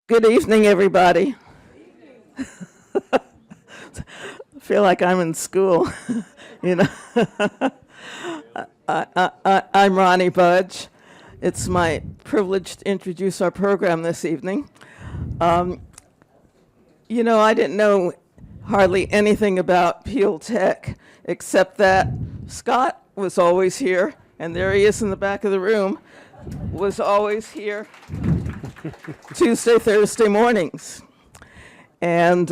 Good evening, everybody. I feel like I'm in school. you know, I'm Ronnie Budge. It's my privilege to introduce our program this evening. I didn't know hardly anything about Peel Tech, except that Scott was always here, and there he is in the back of the room, was always here Tuesday, Thursday mornings. And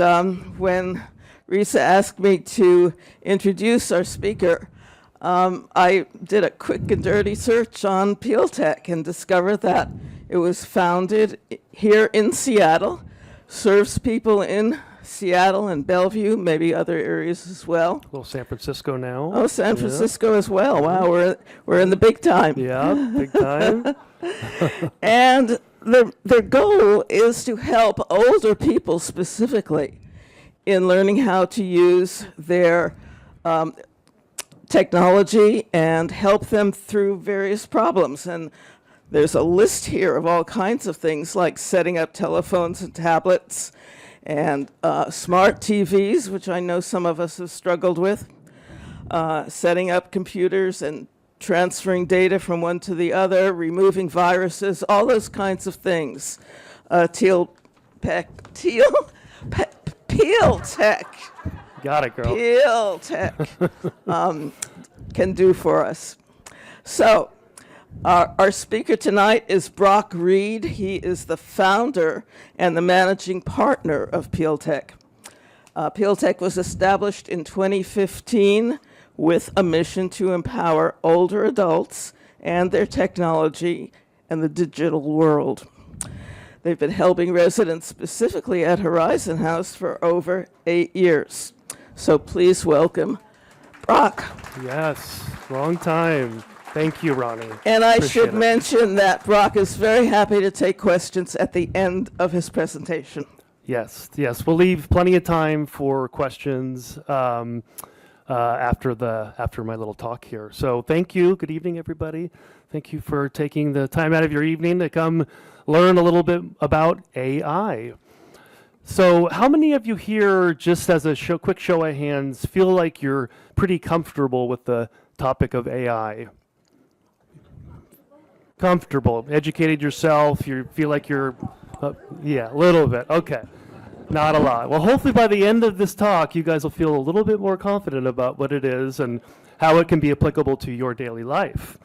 when Risa asked me to introduce our speaker, I did a quick and dirty search on Peel Tech and discovered that it was founded here in Seattle, serves people in Seattle and Bellevue, maybe other areas as well. A little San Francisco now. Oh, San Francisco as well. Wow, we're in the big time. Yeah, big time. And their goal is to help older people specifically in learning how to use their technology and help them through various problems. And there's a list here of all kinds of things like setting up telephones and tablets and smart TVs, which I know some of us have struggled with, setting up computers and transferring data from one to the other, removing viruses, all those kinds of things. Peel Tech. Got it, girl. Peel Tech can do for us. So, our speaker tonight is Brock Reed. He is the founder and the managing partner of Peel Tech. Peel Tech was established in 2015 with a mission to empower older adults and their technology and the digital world. They've been helping residents specifically at Horizon House for over 8 years. So please welcome Brock. Yes, long time. Thank you, Ronnie. And I Appreciate should it. mention that Brock is very happy to take questions at the end of his presentation. Yes. We'll leave plenty of time for questions after my little talk here. So thank you. Good evening, everybody. Thank you for taking the time out of your evening to come learn a little bit about AI. So how many of you here, just as a quick show of hands, feel like you're pretty comfortable with the topic of AI? Comfortable, educated yourself, you feel like you're, yeah, a little bit, okay. Not a lot. Well, hopefully by the end of this talk, you guys will feel a little bit more confident about what it is and how it can be applicable to your daily life.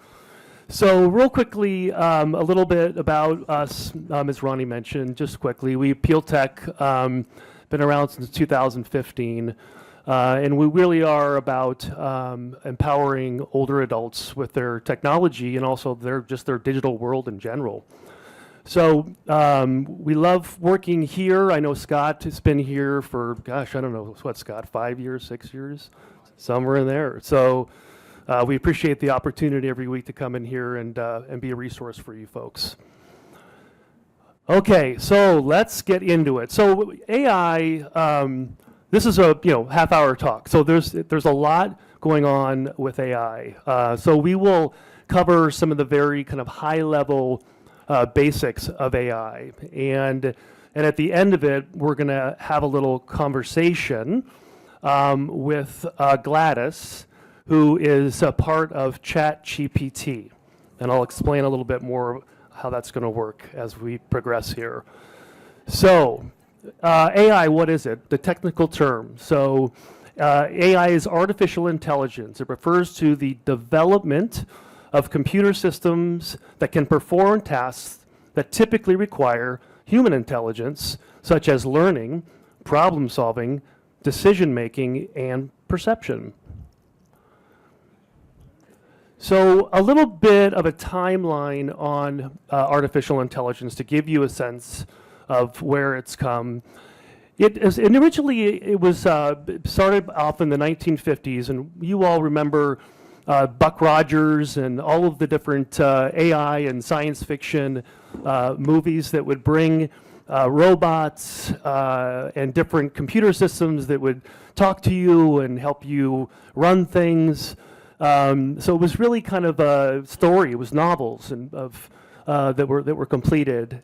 So real quickly, a little bit about us, as Ronnie mentioned, just quickly. Peel Tech, been around since 2015, and we really are about empowering older adults with their technology and also their digital world in general. So we love working here. I know Scott has been here for, gosh, I don't know, what, Scott, 5 years, 6 years? Somewhere in there. So we appreciate the opportunity every week to come in here and be a resource for you folks. Okay, so let's get into it. So AI, this is a half-hour talk. So there's a lot going on with AI. So we will cover some of the very kind of high-level basics of AI, and at the end of it, we're going to have a little conversation with Gladys, who is a part of ChatGPT, and I'll explain a little bit more how that's going to work as we progress here. So, AI, what is it? The technical term. So, AI is artificial intelligence. It refers to the development of computer systems that can perform tasks that typically require human intelligence, such as learning, problem solving, decision making, and perception. So a little bit of a timeline on artificial intelligence to give you a sense of where it's come. And originally it was started off in the 1950s, and you all remember Buck Rogers and all of the different AI and science fiction movies that would bring robots and different computer systems that would talk to you and help you run things. So it was really kind of a story. It was novels and that were completed.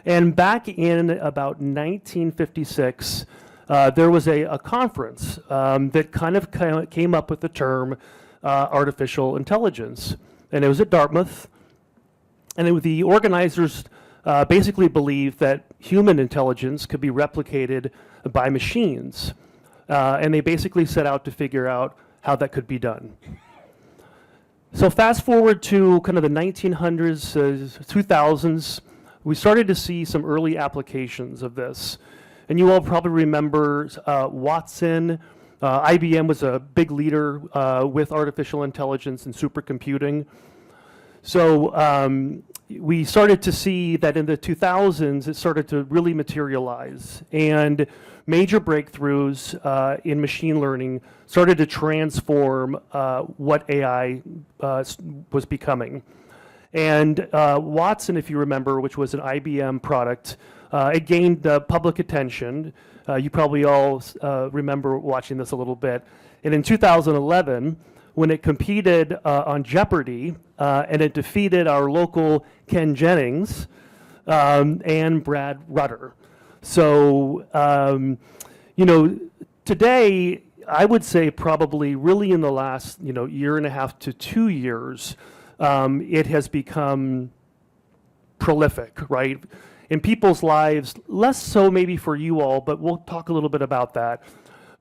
And back in about 1956, there was a conference that kind of came up with the term artificial intelligence. And it was at Dartmouth. And the organizers basically believed that human intelligence could be replicated by machines. And they basically set out to figure out how that could be done. So fast forward to kind of the 1900s, 2000s, we started to see some early applications of this. And you all probably remember Watson. IBM was a big leader with artificial intelligence and supercomputing. So we started to see that in the 2000s, it started to really materialize. And major breakthroughs in machine learning started to transform what AI was becoming. And Watson, if you remember, which was an IBM product, it gained public attention. You probably all remember watching this a little bit. And in 2011, when it competed on Jeopardy, and it defeated our local Ken Jennings and Brad Rutter. So, you know, today, I would say probably really in the last, year and a half to 2 years, it has become prolific, right? In people's lives, less so maybe for you all, but we'll talk a little bit about that.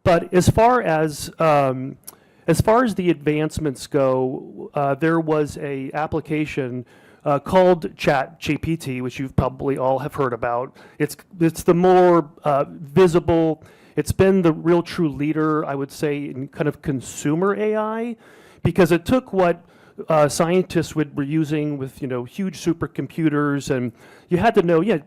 But as far as the advancements go, there was a application called ChatGPT, which you probably all have heard about. It's the more visible. It's been the real true leader, I would say, in kind of consumer AI, because it took what scientists were using with huge supercomputers, and you had to know, you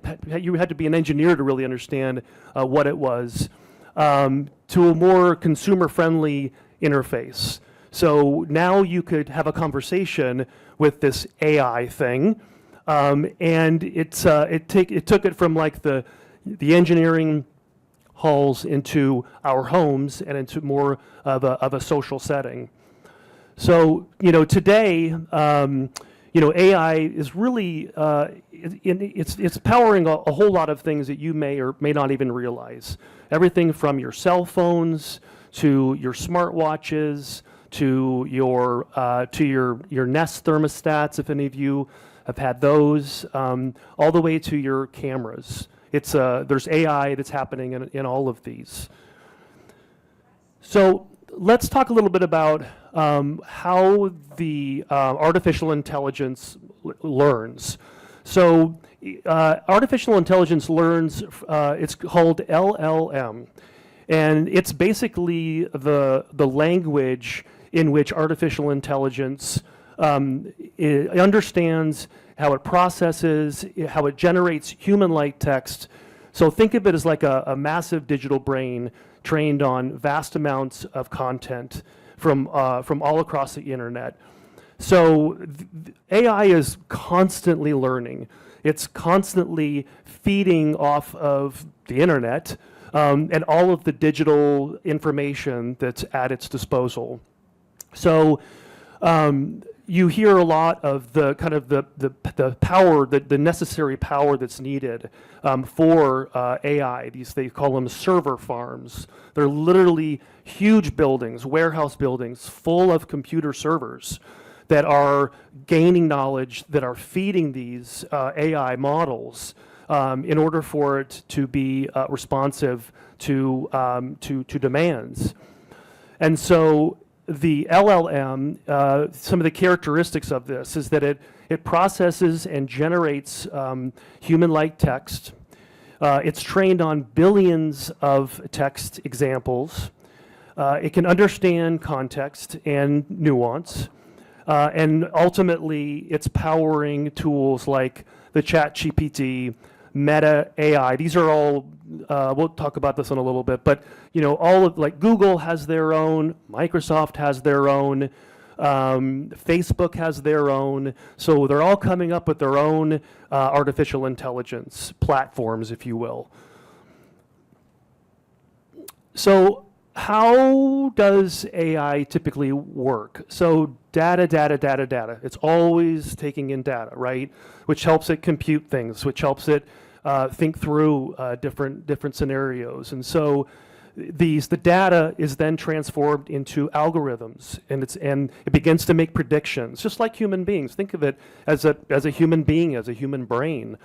had to be an engineer to really understand what it was, to a more consumer-friendly interface. So now you could have a conversation with this AI thing, and it took it from like the engineering halls into our homes and into more of a social setting. So today, AI is really it's powering a whole lot of things that you may or may not even realize. Everything from your cell phones to your smartwatches to your Nest thermostats, if any of you have had those, all the way to your cameras. There's AI that's happening in all of these. So let's talk a little bit about how the artificial intelligence learns. So artificial intelligence learns, it's called LLM. And it's basically the language in which artificial intelligence it understands how it processes, how it generates human-like text. So think of it as like a massive digital brain trained on vast amounts of content from all across the internet. So AI is constantly learning. It's constantly feeding off of the internet and all of the digital information that's at its disposal. So you hear a lot of the kind of the power, the necessary power that's needed for AI. They call them server farms. They're literally huge buildings, warehouse buildings, full of computer servers that are gaining knowledge, that are feeding these AI models in order for it to be responsive to demands. And so the LLM, some of the characteristics of this is that it processes and generates human-like text. It's trained on billions of text examples. It can understand context and nuance. And ultimately, it's powering tools like the ChatGPT, Meta AI. These are all, we'll talk about this in a little bit, but all of, like, Google has their own, Microsoft has their own, Facebook has their own. So they're all coming up with their own artificial intelligence platforms, if you will. So how does AI typically work? So data. It's always taking in data, right? Which helps it compute things, which helps it think through different scenarios. And so the data is then transformed into algorithms, and it begins to make predictions, just like human beings. Think of it as a human being, as a human brain.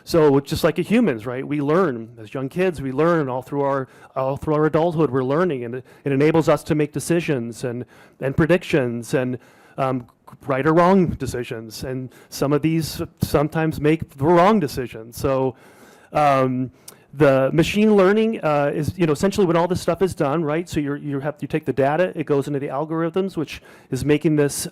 So just like humans, right? We learn as young kids. We learn all through our adulthood. We're learning, and it enables us to make decisions and predictions and right or wrong decisions. And some of these sometimes make the wrong decisions. So the machine learning is, essentially when all this stuff is done, right? So you take the data, it goes into the algorithms, which is making this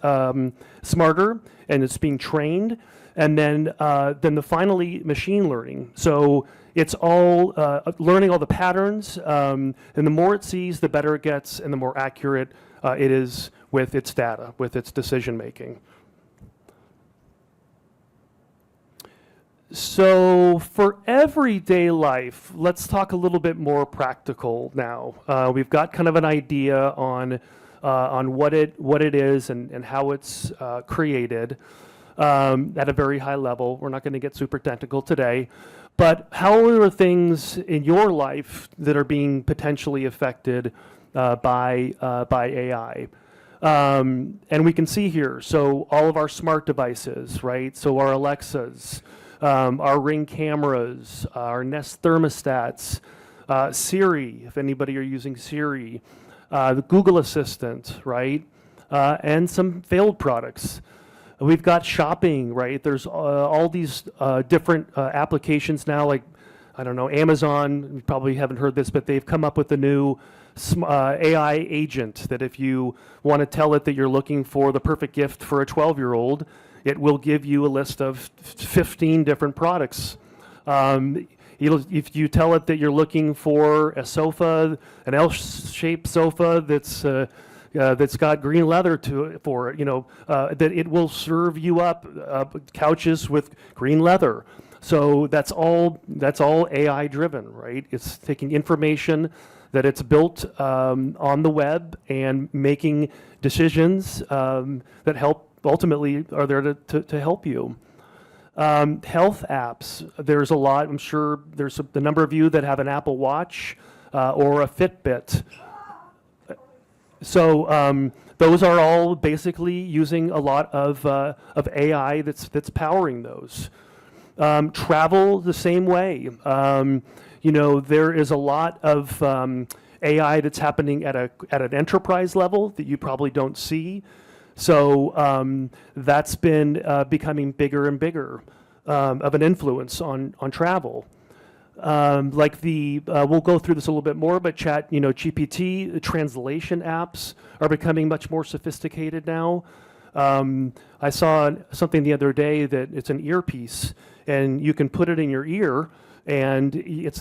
smarter, and it's being trained. And then the finally machine learning. So it's all learning all the patterns, and the more it sees, the better it gets, and the more accurate it is with its data, with its decision making. So for everyday life, let's talk a little bit more practical now. We've got kind of an idea on what it is and how it's created. At a very high level. We're not going to get super technical today, but how are things in your life that are being potentially affected by AI? And we can see here, so all of our smart devices, right? So our Alexas, our Ring cameras, our Nest thermostats, Siri, if anybody are using Siri, the Google Assistant, right? And some failed products. We've got shopping, right? There's all these different applications now, like, I don't know, Amazon, you probably haven't heard this, but they've come up with a new AI agent that if you want to tell it that you're looking for the perfect gift for a 12-year-old, it will give you a list of 15 different products. If you tell it that you're looking for a sofa, an L-shaped sofa that's got green leather for it, that it will serve you up couches with green leather. So that's all AI driven, right? It's taking information that it's built on the web and making decisions that ultimately are there to help you. Health apps, there's a lot. I'm sure there's the number of you that have an Apple Watch or a Fitbit. So those are all basically using a lot of AI that's powering those. Travel the same way. There is a lot of AI that's happening at an enterprise level that you probably don't see. So that's been becoming bigger and bigger of an influence on travel. We'll go through this a little bit more, but GPT, the translation apps are becoming much more sophisticated now. I saw something the other day that it's an earpiece, and you can put it in your ear, and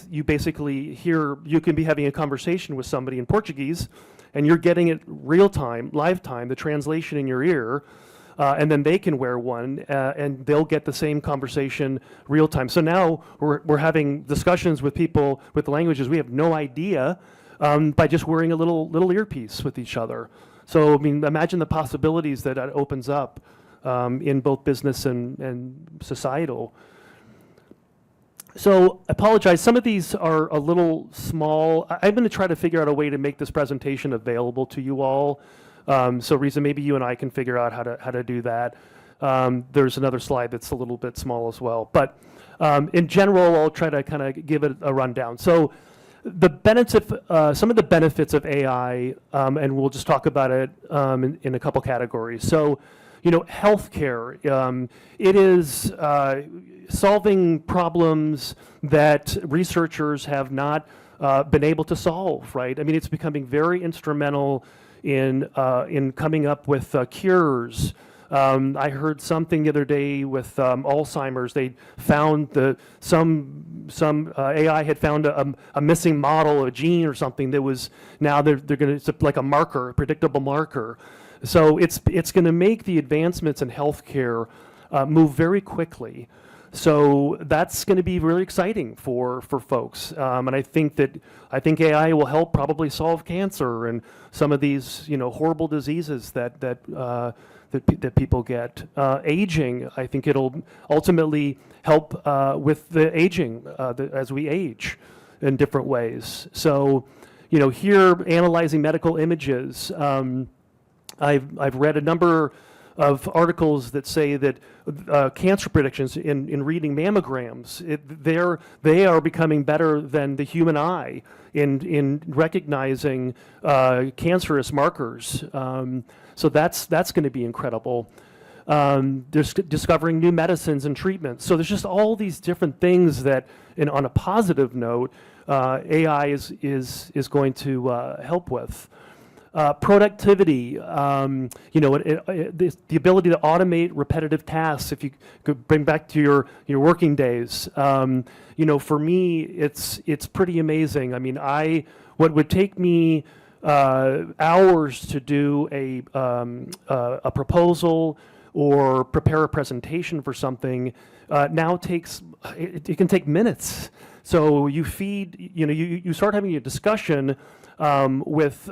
you basically you can be having a conversation with somebody in Portuguese, and you're getting it real time, live time, the translation in your ear. And then they can wear one, and they'll get the same conversation real time. So now we're having discussions with people with languages we have no idea by just wearing a little earpiece with each other. So imagine the possibilities that opens up in both business and societal. So I apologize. Some of these are a little small. I'm going to try to figure out a way to make this presentation available to you all. So Risa, maybe you and I can figure out how to do that. There's another slide that's a little bit small as well. But in general, I'll try to kind of give it a rundown. So some of the benefits of AI, and we'll just talk about it in a couple categories. So, healthcare, it is solving problems that researchers have not been able to solve, right? It's becoming very instrumental in coming up with cures. I heard something the other day with Alzheimer's. They found some AI had found a missing model, a gene or something that was now it's like a marker, a predictable marker. So it's going to make the advancements in healthcare move very quickly. So that's going to be really exciting for folks, and I think AI will help probably solve cancer and some of these horrible diseases that people get. Aging, I think it'll ultimately help with the aging as we age in different ways. So, here analyzing medical images, I've read a number of articles that say that cancer predictions in reading mammograms, they are becoming better than the human eye in recognizing cancerous markers. So that's going to be incredible. There's discovering new medicines and treatments. So there's just all these different things that, on a positive note, AI is going to help with. Productivity, the ability to automate repetitive tasks. If you could bring back to your working days, for me, it's pretty amazing. I mean, what would take me hours to do a proposal or prepare a presentation for something now it can take minutes. So you start having a discussion with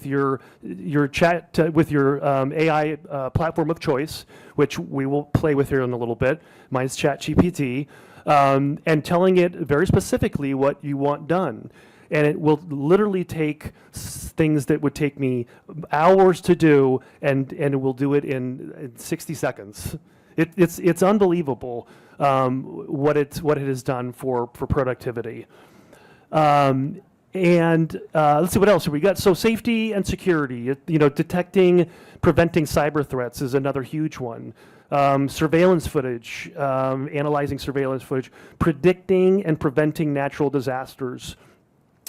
your chat with your AI platform of choice, which we will play with here in a little bit. Mine's ChatGPT, and telling it very specifically what you want done. And it will literally take things that would take me hours to do, and it will do it in 60 seconds. It's unbelievable what it has done for productivity. And let's see what else we got. So safety and security, detecting, preventing cyber threats is another huge one. Surveillance footage, analyzing surveillance footage, predicting and preventing natural disasters.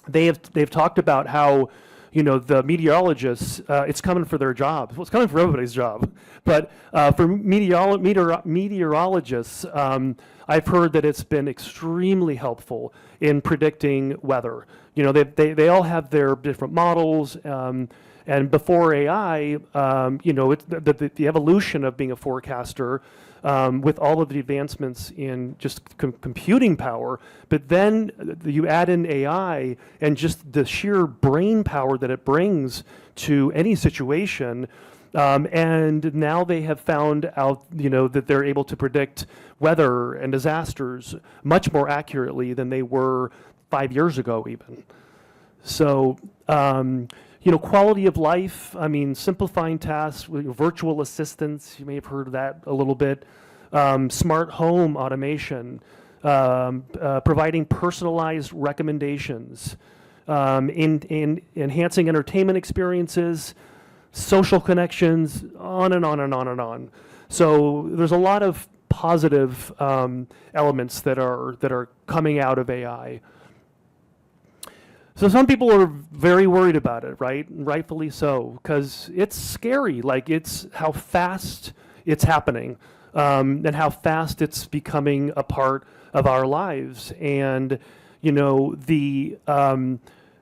They've talked about how the meteorologists, it's coming for their job. Well, it's coming for everybody's job, but for meteorologists, I've heard that it's been extremely helpful in predicting weather. They all have their different models, and before AI, it's the evolution of being a forecaster, with all of the advancements in just computing power, but then you add in AI and just the sheer brain power that it brings to any situation. And now they have found out, that they're able to predict weather and disasters much more accurately than they were 5 years ago even. So, quality of life, simplifying tasks, virtual assistants, you may have heard of that a little bit, smart home automation, providing personalized recommendations, in enhancing entertainment experiences, social connections, on and on and on and on. So there's a lot of positive elements that are coming out of AI. So some people are very worried about it, right? Rightfully so, because it's scary. Like, it's how fast it's happening, and how fast it's becoming a part of our lives. And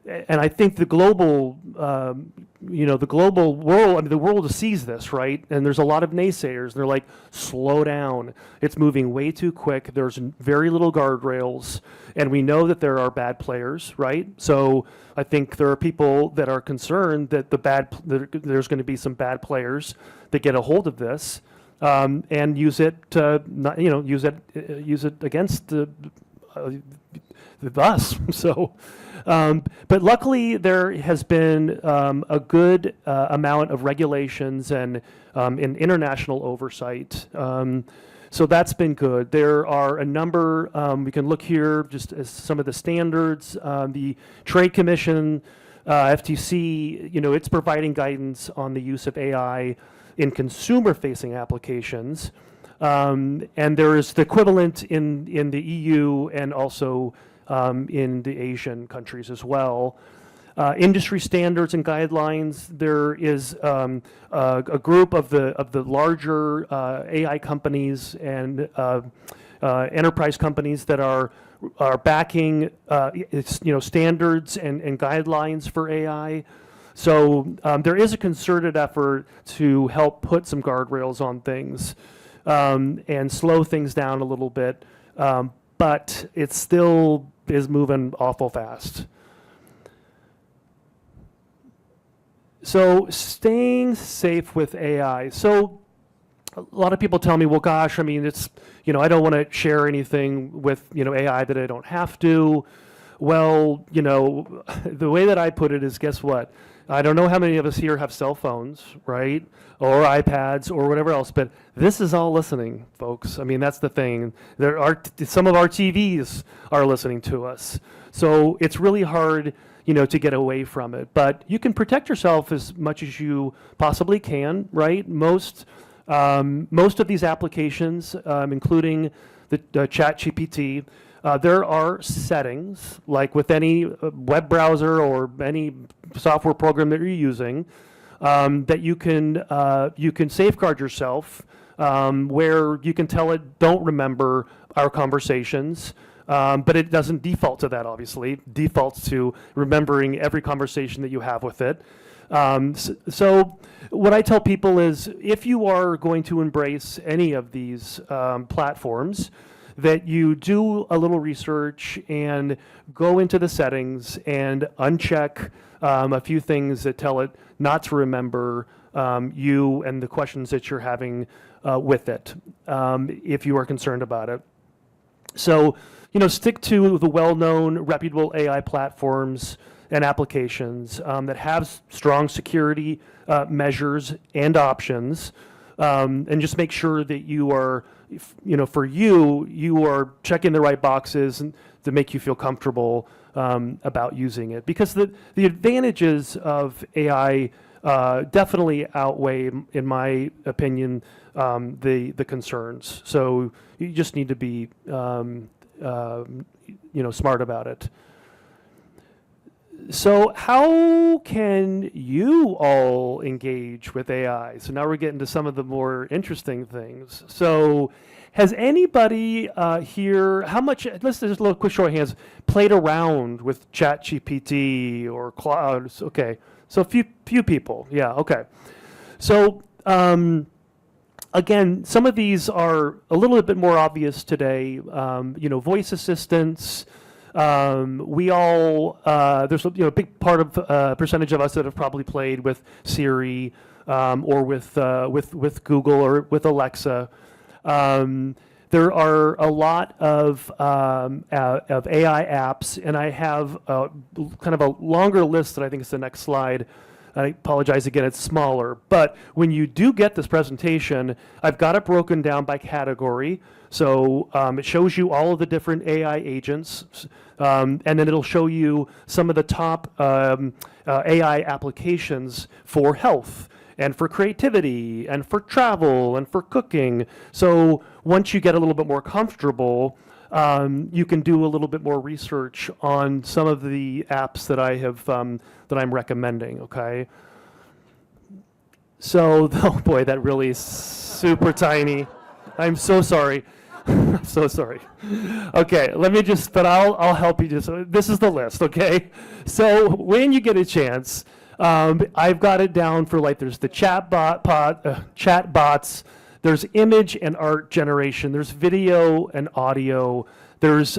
and I think the global world, the world sees this, right? And there's a lot of naysayers. They're like, slow down. It's moving way too quick. There's very little guardrails. And we know that there are bad players, right? So I think there are people that are concerned that there's going to be some bad players that get a hold of this, and use it against us. So. But luckily, there has been a good amount of regulations and international oversight. So that's been good. There are a number, we can look here just as some of the standards. The Trade Commission, FTC, it's providing guidance on the use of AI in consumer-facing applications. And there is the equivalent in the EU and also in the Asian countries as well. Industry standards and guidelines. There is a group of the larger AI companies and enterprise companies that are backing standards and guidelines for AI. So there is a concerted effort to help put some guardrails on things. and slow things down a little bit, but it still is moving awful fast. So staying safe with AI. So a lot of people tell me, well, gosh, I mean, it's, I don't want to share anything with, AI that I don't have to. Well, the way that I put it is, guess what? I don't know how many of us here have cell phones, right? Or iPads or whatever else, but this is all listening, folks. I mean, that's the thing. Some of our TVs are listening to us. So it's really hard, to get away from it. But you can protect yourself as much as you possibly can, right? Most of these applications, including the Chat GPT, there are settings, like with any web browser or any software program that you're using, that you can safeguard yourself, where you can tell it, don't remember our conversations, but it doesn't default to that, obviously. It defaults to remembering every conversation that you have with it. So what I tell people is, if you are going to embrace any of these platforms, that you do a little research and go into the settings and uncheck a few things that tell it not to remember you and the questions that you're having with it, if you are concerned about it. So, stick to the well-known, reputable AI platforms and applications that have strong security measures and options, and just make sure that you are, for you are checking the right boxes and to make you feel comfortable about using it. Because the advantages of AI definitely outweigh, in my opinion, the concerns. So you just need to be smart about it. So how can you all engage with AI? So now we're getting to some of the more interesting things. So has anybody here, let's just a little quick show of hands, played around with ChatGPT or Cloud? Okay, so a few people, yeah, okay. So again, some of these are a little bit more obvious today. Voice assistants. We all there's a big part of percentage of us that have probably played with Siri or with Google or with Alexa. There are a lot of AI apps, and I have kind of a longer list that I think is the next slide. I apologize again, it's smaller. But when you do get this presentation, I've got it broken down by category. So it shows you all of the different AI agents, and then it'll show you some of the top AI applications for health and for creativity and for travel and for cooking. So once you get a little bit more comfortable, you can do a little bit more research on some of the apps that I have that I'm recommending. Okay. So, oh boy, that really is super tiny. I'm so sorry. I'm so sorry. Okay, but I'll help you. This is the list. Okay. So when you get a chance, I've got it down for, like, there's the chat bots. There's image and art generation. There's video and audio. There's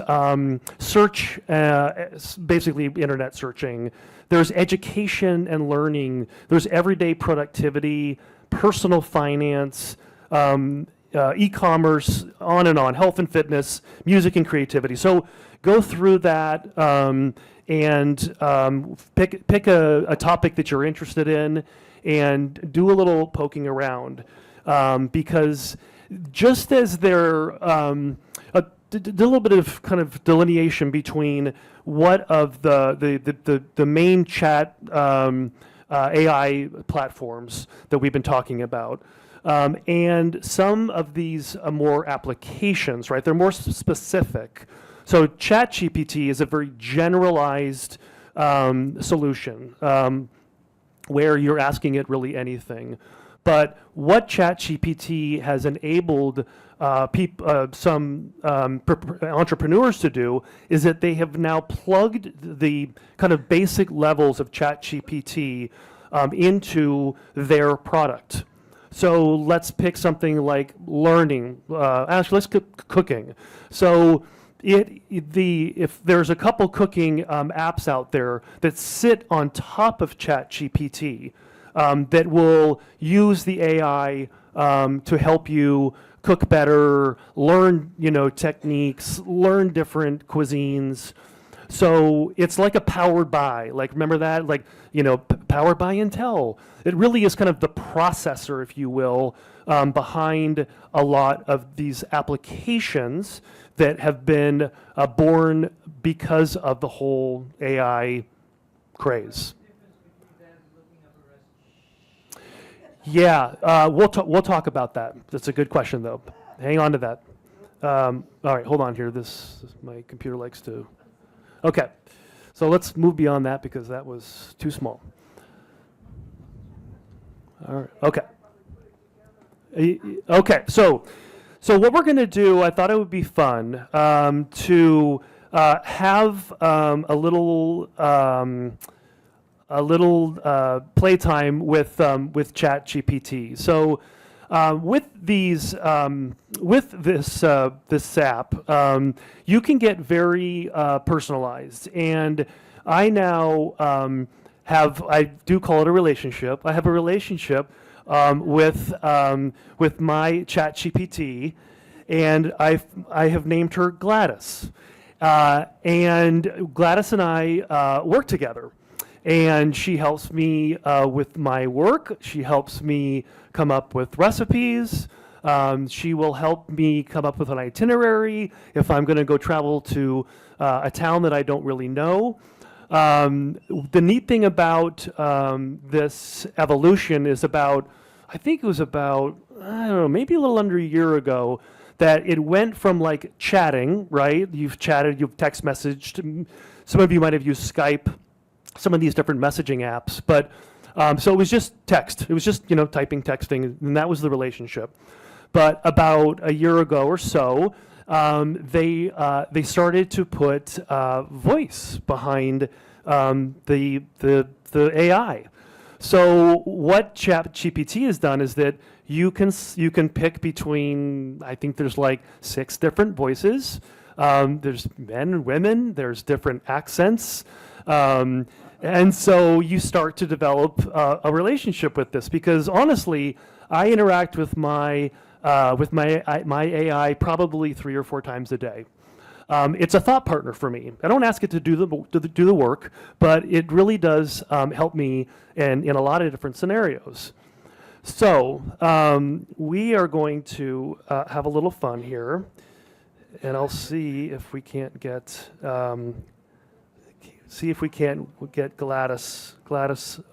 search, basically internet searching. There's education and learning. There's everyday productivity, personal finance, e-commerce, on and on, health and fitness, music and creativity. So go through that and pick a topic that you're interested in and do a little poking around. Because just as there a little bit of kind of delineation between what of the main chat AI platforms that we've been talking about, and some of these more applications, right? They're more specific. So ChatGPT is a very generalized solution where you're asking it really anything. But what ChatGPT has enabled some entrepreneurs to do is that they have now plugged the kind of basic levels of ChatGPT into their product. So let's pick something like learning. Actually, let's cooking. So if there's a couple cooking apps out there that sit on top of ChatGPT that will use the AI to help you cook better, learn techniques, learn different cuisines. So it's like a powered by, like remember that, like powered by Intel. It really is kind of the processor, if you will, behind a lot of these applications that have been born because of the whole AI craze. Yeah, we'll talk about that. That's a good question, though. Hang on to that. All right, hold on here. My computer likes to. Okay, so let's move beyond that because that was too small. All right. Okay. Okay. So what we're going to do, I thought it would be fun to have a little playtime with ChatGPT. So with this app, you can get very personalized, and I now I do call it a relationship. I have a relationship with my ChatGPT, and I have named her Gladys, and Gladys and I work together. And she helps me with my work. She helps me come up with recipes. She will help me come up with an itinerary if I'm going to go travel to a town that I don't really know. The neat thing about this evolution is I think it was about, I don't know, maybe a little under a year ago, that it went from like chatting, right? You've chatted, you've text messaged. Some of you might have used Skype, some of these different messaging apps, but so it was just text. It was just typing, texting, and that was the relationship. But about a year ago or so, they started to put voice behind the AI. So what ChatGPT has done is that you can pick between, I think there's like 6 different voices. There's men and women. There's different accents. And so you start to develop a relationship with this, because honestly, I interact with my AI probably 3 or 4 times a day. It's a thought partner for me. I don't ask it to do the work, but it really does help me in a lot of different scenarios. So we are going to have a little fun here, and I'll see if we can't get Gladys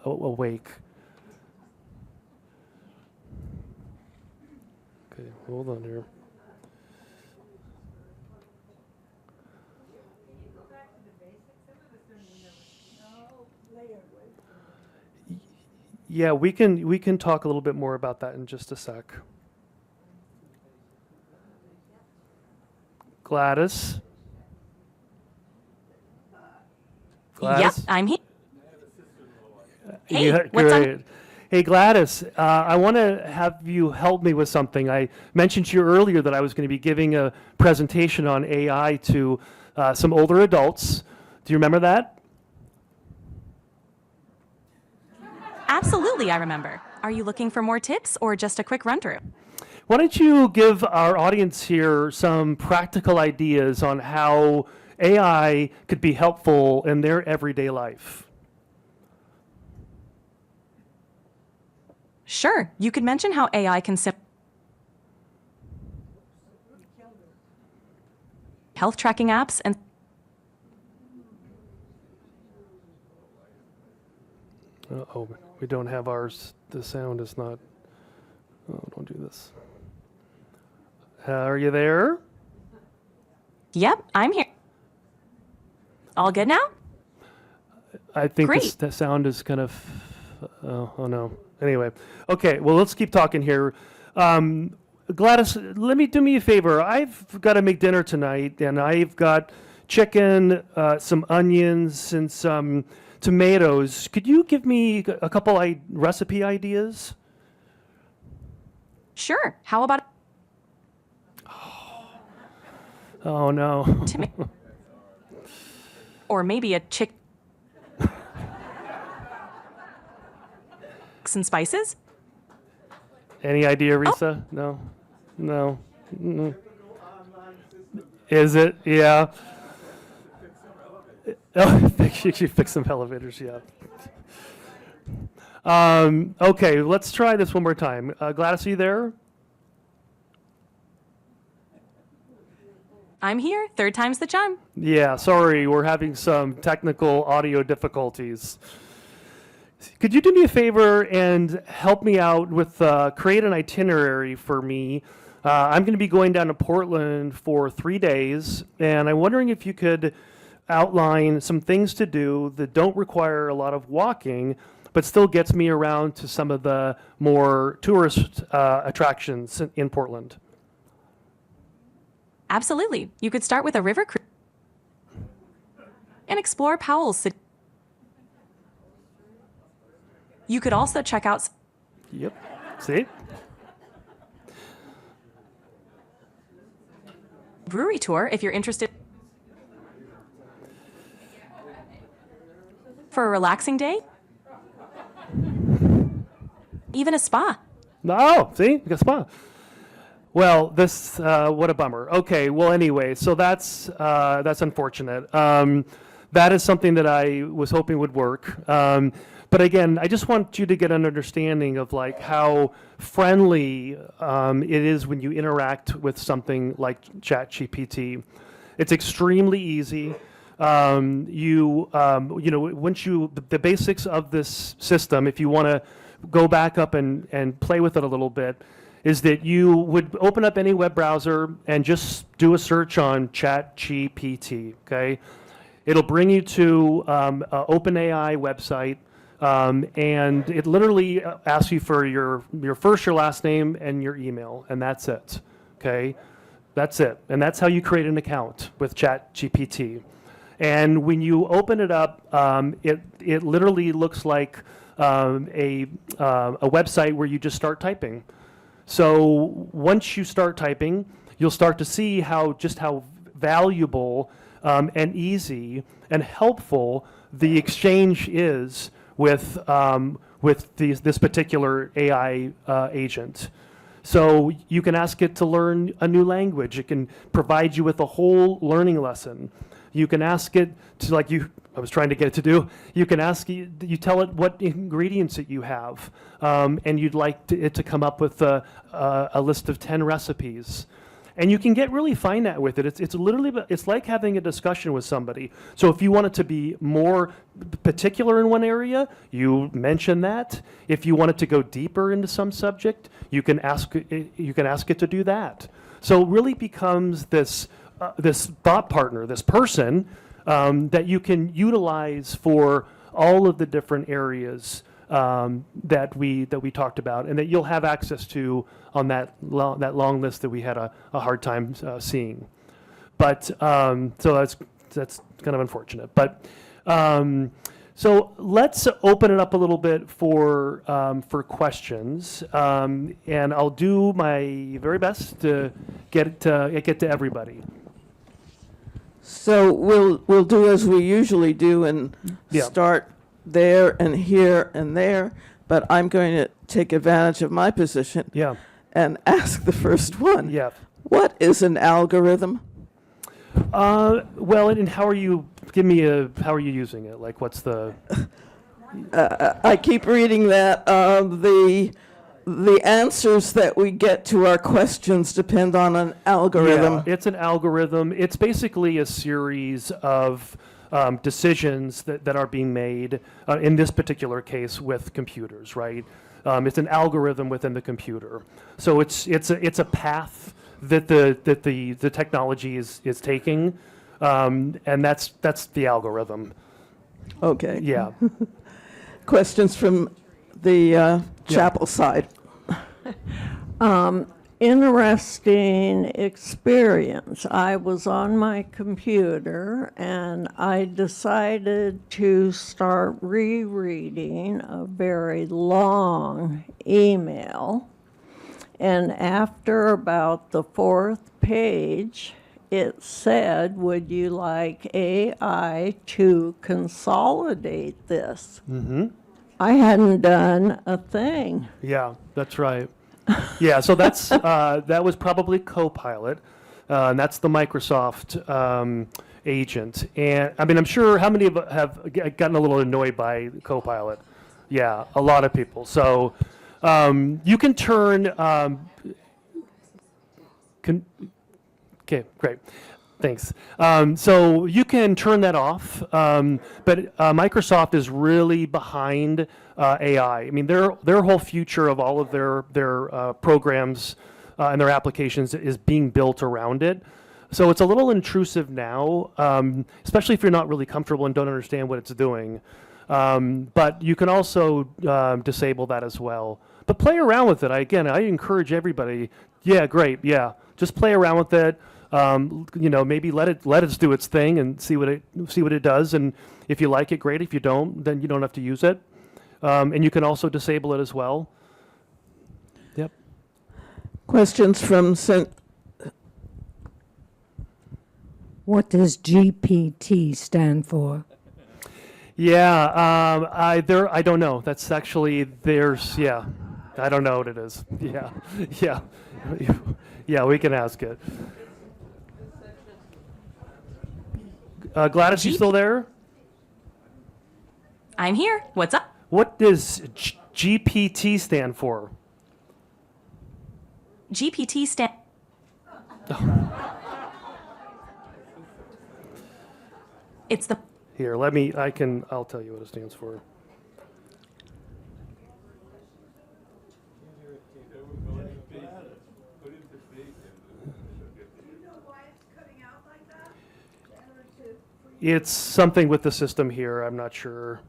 awake. Okay, hold on here. Yeah, we can talk a little bit more about that in just a sec. Gladys? Yep, I'm here. Hey, Yeah, what's great. up? Hey, Gladys, I want to have you help me with something. I mentioned to you earlier that I was going to be giving a presentation on AI to some older adults. Do you remember that? Absolutely, I remember. Are you looking for more tips or just a quick run through? Why don't you give our audience here some practical ideas on how AI could be helpful in their everyday life? Sure, you could mention how AI can health tracking apps and Uh-oh, we don't have ours. The sound is not. Oh, don't do this. Are you there? Yep, I'm here. All good now? I think Great. the sound is kind of. Oh no. Anyway, okay. Well, let's keep talking here. Gladys, do me a favor. I've got to make dinner tonight, and I've got chicken, some onions, and some tomatoes. Could you give me a couple recipe ideas? Sure, how about Oh, no. or maybe a chick and spices? Any idea, Risa? No? No? Mm. Is it? Yeah. Oh, she fixed some elevators, yeah. Okay, let's try this one more time. Gladys, are you there? I'm here, third time's the charm. Yeah, sorry, we're having some technical audio difficulties. Could you do me a favor and help me out with create an itinerary for me? I'm going to be going down to Portland for 3 days, and I'm wondering if you could outline some things to do that don't require a lot of walking, but still gets me around to some of the more tourist attractions in Portland. Absolutely. You could start with a river cruise and explore Powell's City. You could also check out Yep. See? brewery tour if you're interested. For a relaxing day, even a spa. Oh, see? You got spa. Well, this, what a bummer. Okay, well, anyway, so that's unfortunate. That is something that I was hoping would work. But again, I just want you to get an understanding of like how friendly it is when you interact with something like ChatGPT. It's extremely easy. Once the basics of this system, if you want to go back up and play with it a little bit, is that you would open up any web browser and just do a search on ChatGPT, okay? It'll bring you to an OpenAI website, and it literally asks you for your first, your last name, and your email, and that's it, okay? That's it, and that's how you create an account with ChatGPT. And when you open it up, it literally looks like a website where you just start typing. So once you start typing, you'll start to see how valuable and easy and helpful the exchange is with this particular AI agent. So you can ask it to learn a new language. It can provide you with a whole learning lesson. You can ask it to, I was trying to get it to do, you can ask it, you tell it what ingredients that you have, and you'd like it to come up with a list of 10 recipes. And you can get really fine at with it. It's like having a discussion with somebody. So if you want it to be more particular in one area, you mention that. If you want it to go deeper into some subject, you can ask it to do that. So it really becomes this thought partner, this person that you can utilize for all of the different areas that we talked about, and that you'll have access to on that long list that we had a hard time seeing. But so that's kind of unfortunate. But so let's open it up a little bit for questions, and I'll do my very best to get to everybody. So we'll do as we usually do and Yeah. start there and here and there, but I'm going to take advantage of my position Yeah. and ask the first one. Yeah. What is an algorithm? Well, and how are you? How are you using it? Like, what's the? I keep reading that the answers that we get to our questions depend on an algorithm. Yeah, it's an algorithm. It's basically a series of decisions that are being made in this particular case with computers, right? It's an algorithm within the computer. So it's a path that the technology is taking, and that's the algorithm. Okay. Yeah. Questions from the chapel side. Interesting experience. I was on my computer and I decided to start rereading a very long email. And after about the fourth page, it said, would you like AI to consolidate this? I hadn't done a thing. Yeah, that's right. Yeah, so that's that was probably Copilot, and that's the Microsoft agent. And I mean, I'm sure how many of have gotten a little annoyed by Copilot? Yeah, a lot of people. So you can turn. Okay, great. Thanks. So you can turn that off, but Microsoft is really behind AI. I mean, their whole future of all of their programs and their applications is being built around it. So it's a little intrusive now, especially if you're not really comfortable and don't understand what it's doing. But you can also disable that as well. But play around with it. I encourage everybody. Yeah, great. Yeah, just play around with it. Maybe let it do its thing and see what it does. And if you like it, great. If you don't, then you don't have to use it. And you can also disable it as well. Yep. Questions from What does GPT stand for? Yeah, I don't know. That's actually I don't know what it is. Yeah, yeah, yeah. We can ask it. Gladys, you still there? I'm here. What's up? What does GPT stand for? GPT stand. It's the. Here, I'll tell you what it stands for. It's something with the system here, I'm not sure.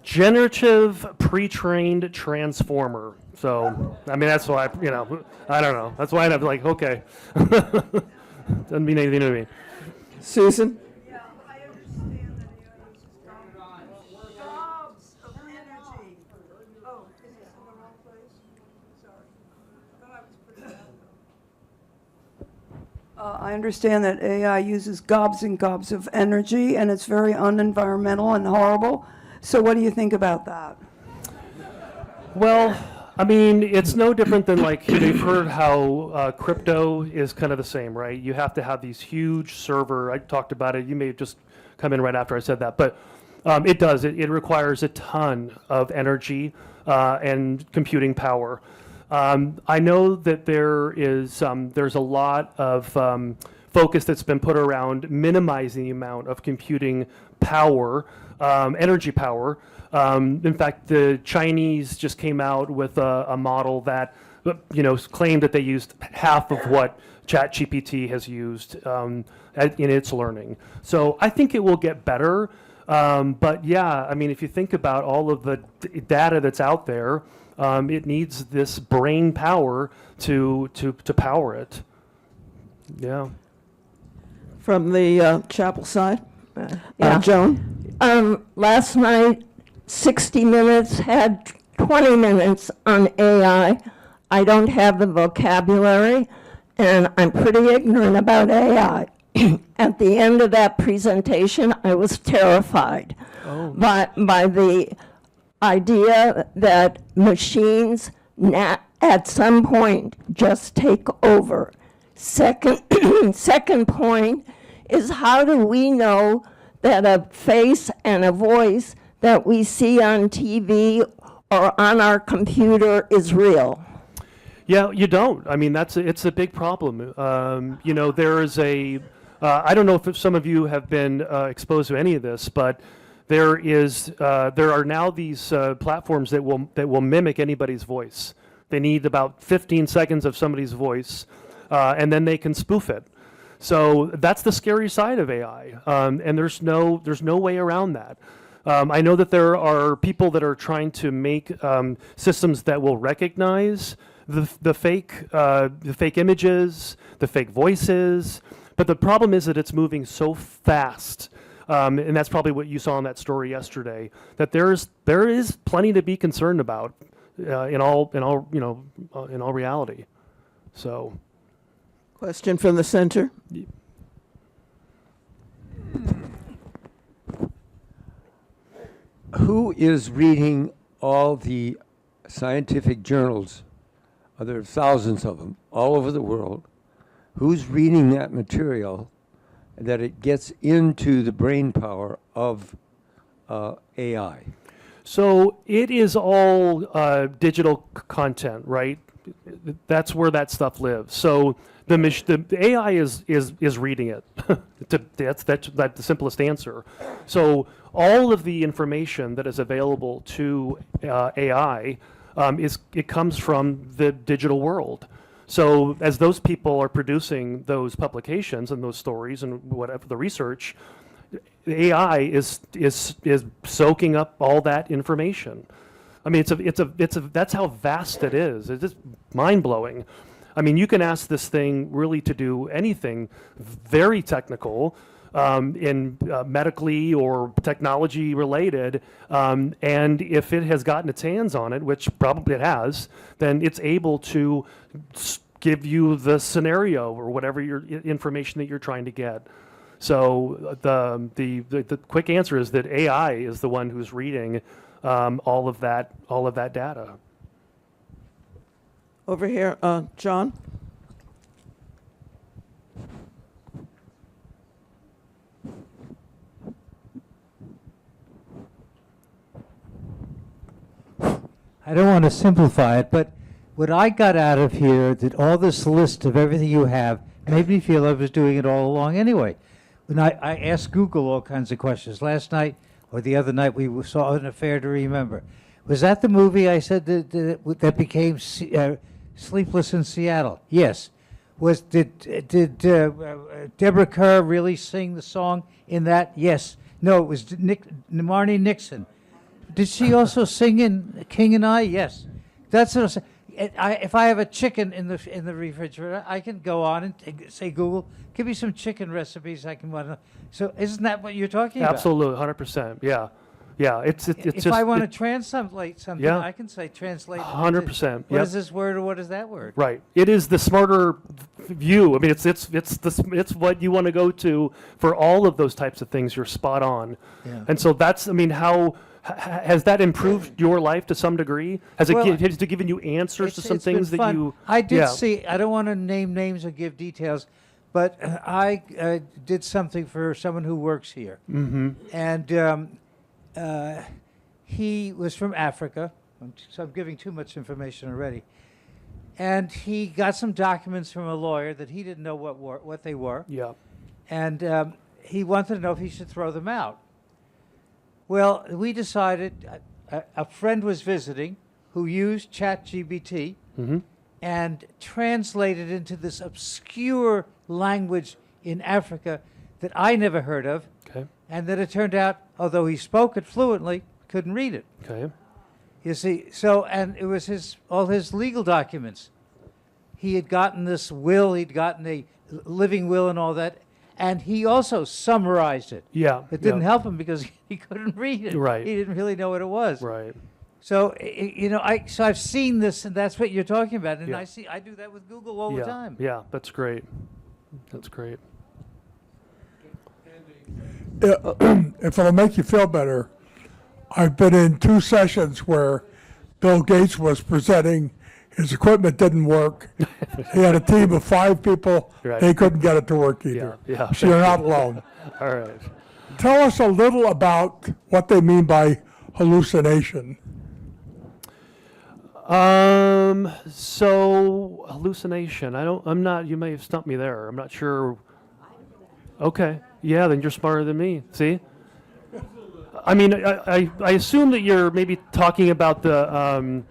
Generative pre-trained transformer. So, I mean, that's why, I don't know. That's why I'm like, okay. Doesn't mean anything to me. Susan? Yeah, I understand that AI uses gobs of energy. Oh, is this in the wrong place? Sorry. I thought I was pretty loud. I understand that AI uses gobs and gobs of energy, and it's very unenvironmental and horrible. So what do you think about that? Well, I mean, it's no different than you've heard how crypto is kind of the same, right? You have to have these huge server. I talked about it. You may have just come in right after I said that, but it does. It requires a ton of energy and computing power. I know that there's a lot of focus that's been put around minimizing the amount of computing power, energy power. In fact, the Chinese just came out with a model that, claimed that they used half of what ChatGPT has used in its learning. So I think it will get better. But yeah, I mean, if you think about all of the data that's out there, it needs this brain power to power it. Yeah. From the chapel side? Yeah. Joan? Last night, 60 Minutes had 20 minutes on AI. I don't have the vocabulary, and I'm pretty ignorant about AI. At the end of that presentation, I was terrified by the idea that machines at some point just take over. Second point is, how do we know that a face and a voice that we see on TV or on our computer is real? Yeah, you don't. I mean, it's a big problem. There is I don't know if some of you have been exposed to any of this, but there are now these platforms that will mimic anybody's voice. They need about 15 seconds of somebody's voice, and then they can spoof it. So that's the scary side of AI, and there's no way around that. I know that there are people that are trying to make systems that will recognize the fake images, the fake voices, But the problem is that it's moving so fast, and that's probably what you saw in that story yesterday, that there is plenty to be concerned about in all reality. So, Question from the center. Who is reading all the scientific journals? There are thousands of them all over the world. Who's reading that material that it gets into the brain power of AI? so it is all digital content, right? That's where that stuff lives. So the AI is reading it. That's the simplest answer. So all of the information that is available to AI it comes from the digital world. So as those people are producing those publications and those stories and whatever the research, the AI is soaking up all that information. I mean, that's how vast it is. It's just mind blowing. I mean, you can ask this thing really to do anything very technical, in medically or technology related, and if it has gotten its hands on it, which probably it has, then it's able to give you the scenario or whatever your information that you're trying to get. So the quick answer is that AI is the one who's reading all of that data. Over here, John. I don't want to simplify it, but what I got out of here, that all this list of everything you have, made me feel I was doing it all along anyway. When I asked Google all kinds of questions. Last night, or the other night, we saw An Affair to Remember. Was that the movie I said that became Sleepless in Seattle? Yes. Did Deborah Kerr really sing the song in that? Yes. No, it was Marnie Nixon. Did she also sing in King and I? Yes. That's what I'm saying. If I have a chicken in the refrigerator, I can go on and say, Google, give me some chicken recipes. I can want to. So isn't that what you're talking about? Absolutely, 100%. Yeah, yeah. It's if just I want to translate something, yeah. I can say translate. 100%. What is this word or what is that word? Right. It is the smarter view. I mean, it's what you want to go to for all of those types of things. You're spot on. Yeah. And so that's. I mean, how. Has that improved your life to some degree? Has it given you answers to some It's been things that fun. you? I did yeah. see. I don't want to name names or give details, but I did something for someone who works here, and he was from Africa. So I'm giving too much information already. And he got some documents from a lawyer that he didn't know what they were. Yeah. And he wanted to know if he should throw them out. Well, we decided, a friend was visiting who used ChatGPT and translated into this obscure language in Africa that I never heard of. Okay. And that it turned out, although he spoke it fluently, couldn't read it. Okay. You see, and it was all his legal documents. He had gotten this will, he'd gotten a living will and all that. And he also summarized it. Yeah. It didn't help him because he couldn't read it. Right. He didn't really know what it was. Right. So I've seen this, and that's what you're talking about. And Yeah. I do that with Google all yeah. the time. Yeah. That's great. That's great. If it'll make you feel better, I've been in 2 sessions where Bill Gates was presenting. His equipment didn't work. He had a team of 5 people. Right. They couldn't get it to work either. Yeah. So you're not alone. All right. Tell us a little about what they mean by hallucination. So hallucination. I'm not. You may have stumped me there. I'm not sure. Okay. Yeah. Then you're smarter than me. See. I mean, I assume that you're maybe talking about the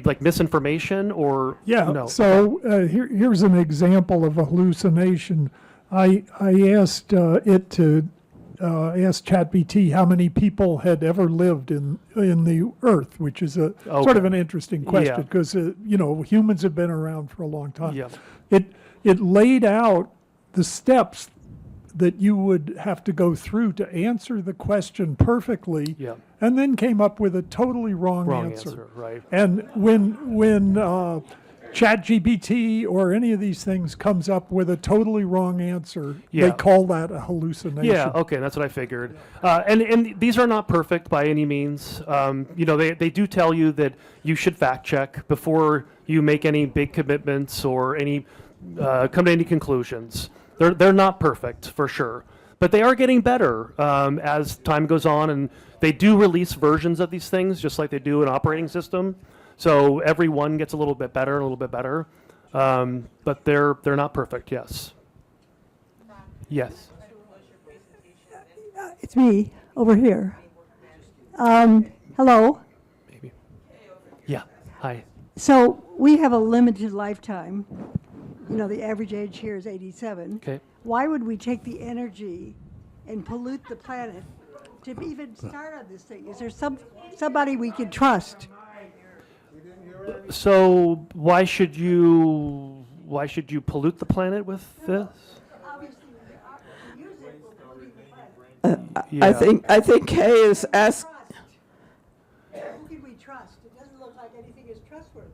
like misinformation or Yeah. no. So here's an example of a hallucination. I asked it to ask ChatGPT how many people had ever lived in the Earth, which is a sort of an interesting question because humans have been around for a long time. Yeah. It laid out the steps that you would have to go through to answer the question perfectly, Yeah. and then came up with a totally wrong, Wrong answer. answer, right. And when ChatGPT or any of these things comes up with a totally wrong answer, Yeah. they call that a hallucination. Yeah, okay, that's what I figured. And these are not perfect by any means. They do tell you that you should fact check before you make any big commitments or any come to any conclusions. They're not perfect for sure, but they are getting better as time goes on, and they do release versions of these things just like they do an operating system. So every one gets a little bit better, but they're not perfect. Yes. Yes. It's me over here. Hello. Maybe. Yeah. Hi. So we have a limited lifetime. You know, the average age here is 87. Okay. Why would we take the energy and pollute the planet to even start on this thing? Is there somebody we can trust? So why should you pollute the planet with this? Obviously, we use it, we're polluting the planet. I think Kay is asked. Who can we trust? It doesn't look like anything is trustworthy.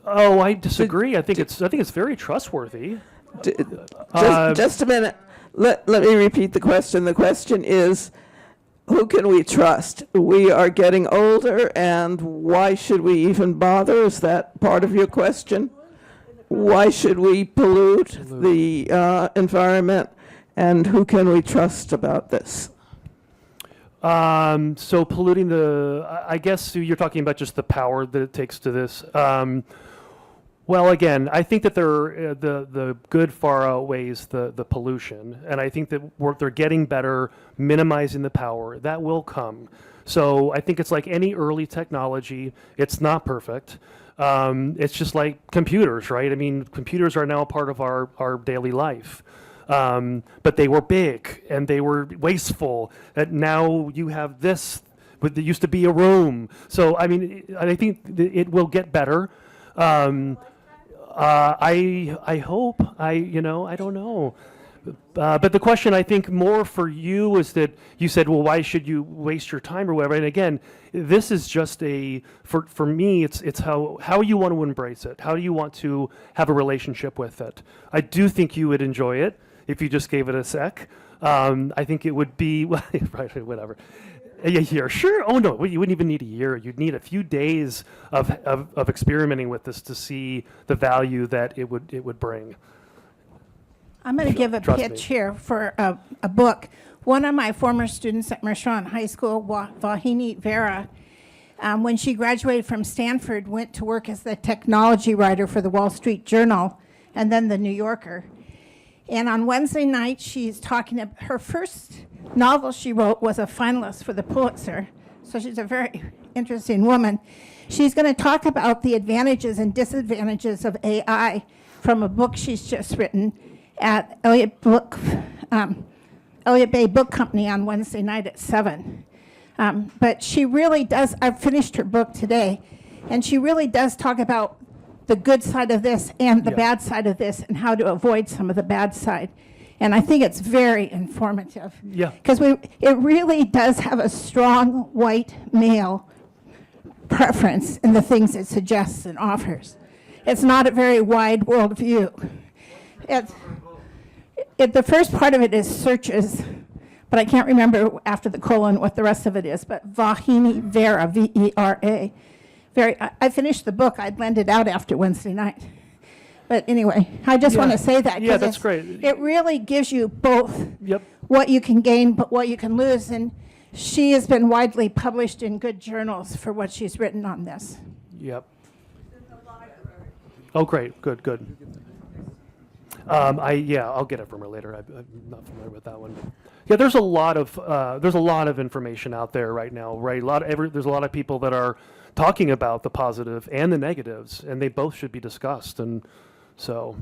I disagree. I think it's very trustworthy. Just a minute. Let me repeat the question. The question is, who can we trust? We are getting older, and why should we even bother? Is that part of your question? Why should we pollute the environment, and who can we trust about this? So polluting I guess you're talking about just the power that it takes to this. Well, again, I think that the good far outweighs the pollution, and I think that they're getting better minimizing the power. That will come. So I think it's like any early technology. It's not perfect. It's just like computers, right? I mean, computers are now a part of our daily life. But they were big and they were wasteful. And now you have this, but there used to be a room. So I mean, I think it will get better. I hope. I don't know. But the question I think more for you is that you said, well, why should you waste your time or whatever? And again, this is just for me, it's how you want to embrace it. How do you want to have a relationship with it? I do think you would enjoy it if you just gave it a sec. I think it would be, right, whatever. A year, sure. Oh no, you wouldn't even need a year. You'd need a few days of experimenting with this to see the value that it would bring. I'm going to give a Trust pitch me. here for a book. One of my former students at Mershon High School, Vahini Vera, when she graduated from Stanford, went to work as the technology writer for the Wall Street Journal and then the New Yorker. And on Wednesday night, she's talking about her first novel she wrote was a finalist for the Pulitzer. So she's a very interesting woman. She's going to talk about the advantages and disadvantages of AI from a book she's just written at Elliott Bay Book Company on Wednesday night at 7. But she really does, I've finished her book today, and she really does talk about the good side of this and the bad side of this and how to avoid some of the bad side. And I think it's very informative. Yeah. Because it really does have a strong white male preference in the things it suggests and offers. It's not a very wide world view. The first part of it is searches, but I can't remember after the colon what the rest of it is, but Vahini Vera, V-E-R-A. I finished the book. I'd lend it out after Wednesday night. But anyway, I just want to say that. Yeah, 'cause that's great. It really gives you both Yep. what you can gain, but what you can lose. And she has been widely published in good journals for what she's written on this. Yep. Oh, great. Good. I'll get it from her later. I'm not familiar with that one. Yeah, there's a lot of information out there right now, right? There's a lot of people that are talking about the positive and the negatives, and they both should be discussed. And so,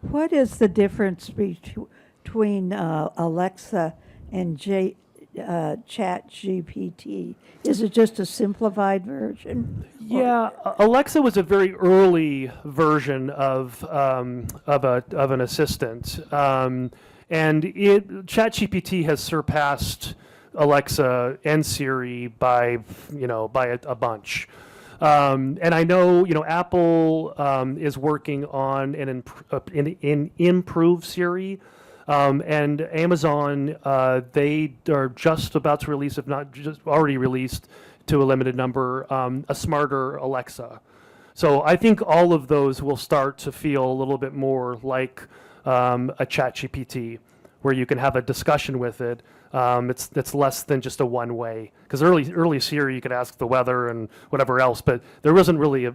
What is the difference between Alexa and Chat GPT? Is it just a simplified version? Yeah, Alexa was a very early version of an assistant, and ChatGPT has surpassed Alexa and Siri by a bunch. And I know Apple is working on an improved Siri. And Amazon, they are just about to release, if not just already released to a limited number, a smarter Alexa. So I think all of those will start to feel a little bit more like a ChatGPT, where you can have a discussion with it. It's less than just a one way. Because early Siri, you could ask the weather and whatever else, but there wasn't really a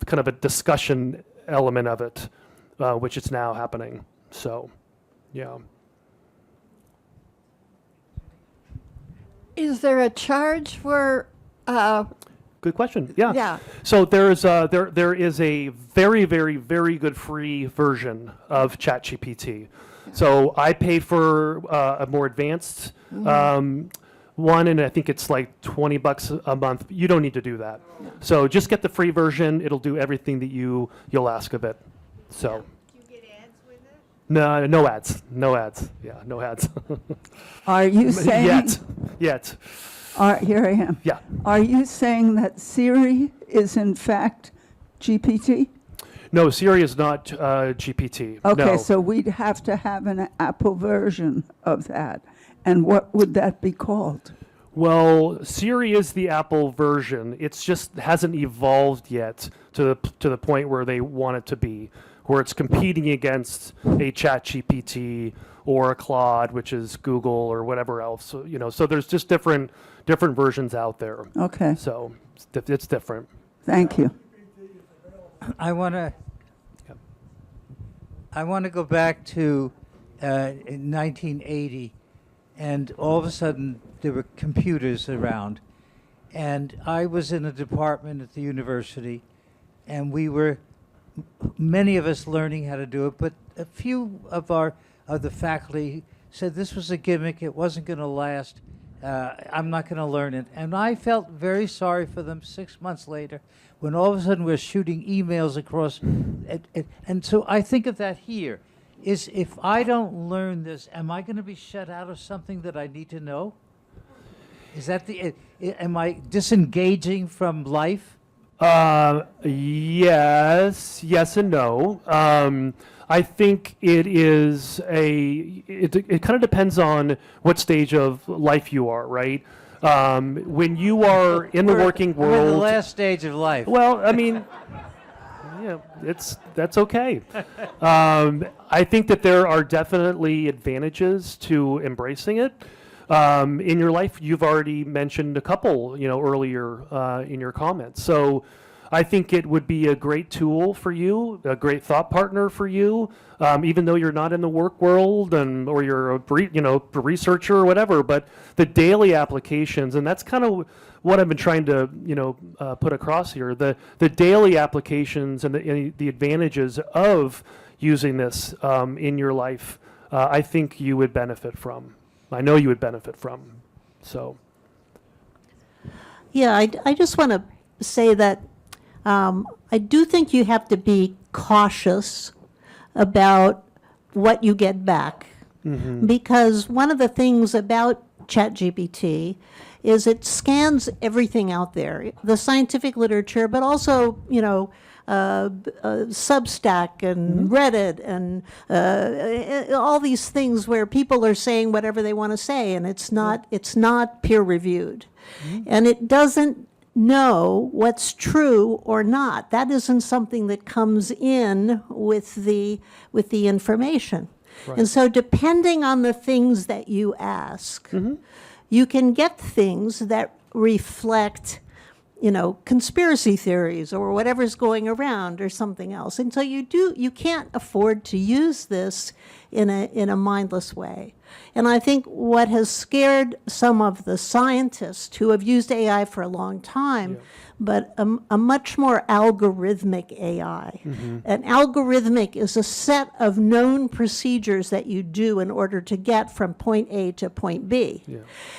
kind of a discussion element of it, which is now happening. So. Yeah. Is there a charge for, Good question. Yeah. Yeah. So there is a very, very, very good free version of ChatGPT. So I pay for a more advanced one, and I think it's like $20 a month. You don't need to do that. So just get the free version. It'll do everything that you'll ask of it. So. No, no ads. No ads. Yeah, no ads. Are you saying? Yet. Here I am. Yeah. Are you saying that Siri is in fact GPT? No, Siri is not GPT. Okay, No. so we'd have to have an Apple version of that. And what would that be called? Well, Siri is the Apple version. It's just hasn't evolved yet to the point where they want it to be, where it's competing against a ChatGPT or a Claude, which is Google or whatever else. So, so there's just different versions out there. Okay. So it's different. Thank you. I want to go back to in 1980, and all of a sudden there were computers around, and I was in a department at the university, and we were, many of us, learning how to do it, but a few of the faculty said this was a gimmick, it wasn't going to last, I'm not going to learn it. And I felt very sorry for them 6 months later when all of a sudden we're shooting emails across. And so I think of that here. Is if I don't learn this, am I going to be shut out of something that I need to know? Is that am I disengaging from life? Yes and no. I think it is it kind of depends on what stage of life you are, right? When you are in the working We're in the world. last stage of life. Well, I mean, yeah, that's okay. I think that there are definitely advantages to embracing it. In your life, you've already mentioned a couple, earlier in your comments. So I think it would be a great tool for you, a great thought partner for you, even though you're not in the work world or you're a researcher or whatever. But the daily applications, and that's kind of what I've been trying to put across here. The daily applications and the advantages of using this in your life, I think you would benefit from. I know you would benefit from. So. Yeah, I just want to say that I do think you have to be cautious about what you get back. Mm-hmm. Because one of the things about ChatGPT is it scans everything out there, the scientific literature, but also, Substack and Reddit and all these things where people are saying whatever they want to say, and it's not peer reviewed. And it doesn't know what's true or not. That isn't something that comes in with the information. Right. And so depending on the things that you ask, you can get things that reflect, conspiracy theories or whatever's going around or something else. And so you can't afford to use this in a mindless way. And I think what has scared some of the scientists who have used AI for a long time, but a much more algorithmic AI. An algorithmic is a set of known procedures that you do in order to get from point A to point B.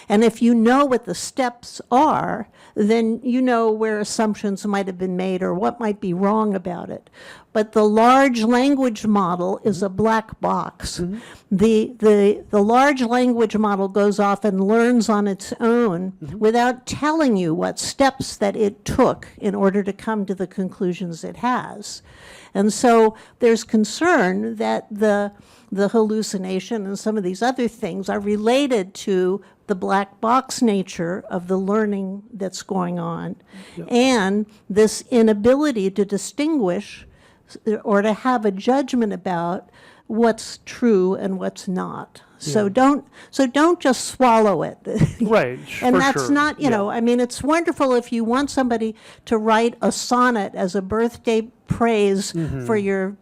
And if you know what the steps are, then you know where assumptions might have been made or what might be wrong about it. But the large language model is a black box. The large language model goes off and learns on its own without telling you what steps that it took in order to come to the conclusions it has. And so there's concern that the hallucination and some of these other things are related to the black box nature of the learning that's going on, and this inability to distinguish or to have a judgment about what's true and what's not. So don't just swallow it. Right. And for that's sure. not, you know, I mean, it's wonderful if you want somebody to write a sonnet as a birthday praise for your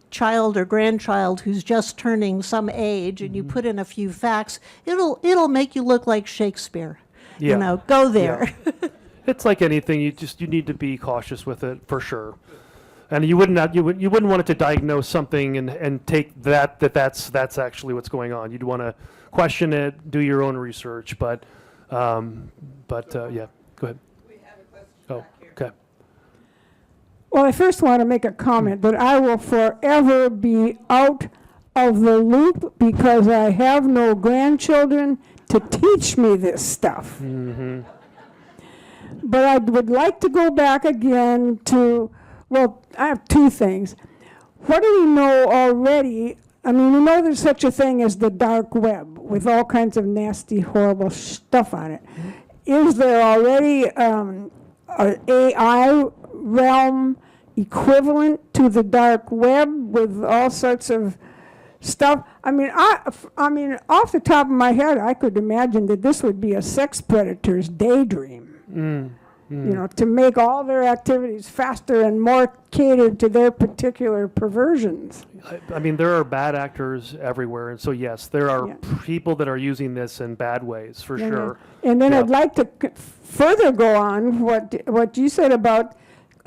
child or grandchild who's just turning some age, and you put in a few facts, it'll make you look like Shakespeare. You know, go there. It's like anything. You need to be cautious with it for sure. And you wouldn't want it to diagnose something and take that's actually what's going on. You'd want to question it, do your own research. But yeah, go ahead. We have a question Oh, back here. okay. Well, I first want to make a comment that I will forever be out of the loop because I have no grandchildren to teach me this stuff. But I would like to go back again to, well, I have two things. What do we know already? I mean, we know there's such a thing as the dark web with all kinds of nasty, horrible stuff on it. Is there already an AI realm equivalent to the dark web with all sorts of stuff? I mean, off the top of my head, I could imagine that this would be a sex predator's daydream. You know, to make all their activities faster and more catered to their particular perversions. I mean, there are bad actors everywhere, and so yes, there are people that are using this in bad ways for sure. And then I'd like to further go on what you said about